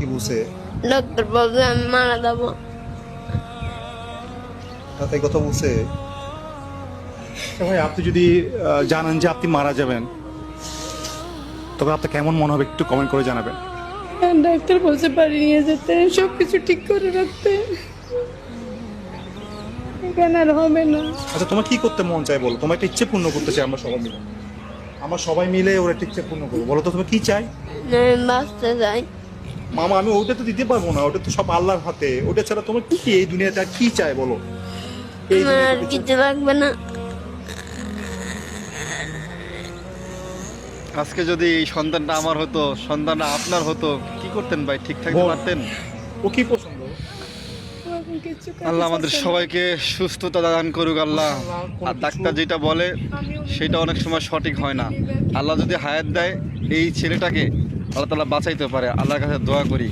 কি বলছে? ডাক্তার বলছে আমি মারা যাবো। এই কথা বলছে? ভাই আপনি যদি জানেন যে আপনি মারা যাবেন, তবে আপনার কেমন মনে হবে একটু কমেন্ট করে জানাবেন। ডাক্তার বলছে বাড়ি নিয়ে যেতে, সবকিছু ঠিক করে রাখতে। এখানে আর হবে না। আচ্ছা তোমার কি করতে মন চায় বলো? তোমার একটা ইচ্ছে পূর্ণ করতে চাই আমরা সবাই মিলে। আমরা সবাই মিলে ওর একটা ইচ্ছে পূর্ণ করবো। বলো তো তুমি কি চাই? আমি বাঁচতে চাই। মামা আমি ওটা তো দিতে পারবো না, ওটা তো সব আল্লাহর হাতে। ওটা ছাড়া তোমার কি এই দুনিয়াতে আর কি চাই বলো? এই আমার আর দুনিয়াতে কিছু লাগবে না। আজকে যদি এই সন্তানটা আমার হতো, সন্তানটা আপনার হতো, কি করতেন ভাই? ঠিক থাকতে বল। পারতেন? ও কি পছন্দ? এখন কিছু কাজে আল্লাহ আমাদের যাচ্ছে না। সবাইকে সুস্থতা দান করুক আল্লাহ। আর ডাক্তার যেটা বলে সেটা অনেক সময় সঠিক হয় না। আল্লাহ যদি হায়াত দেয় এই ছেলেটাকে, আল্লাহ তাআলা বাঁচাইতে পারে। আল্লাহর কাছে দোয়া করি।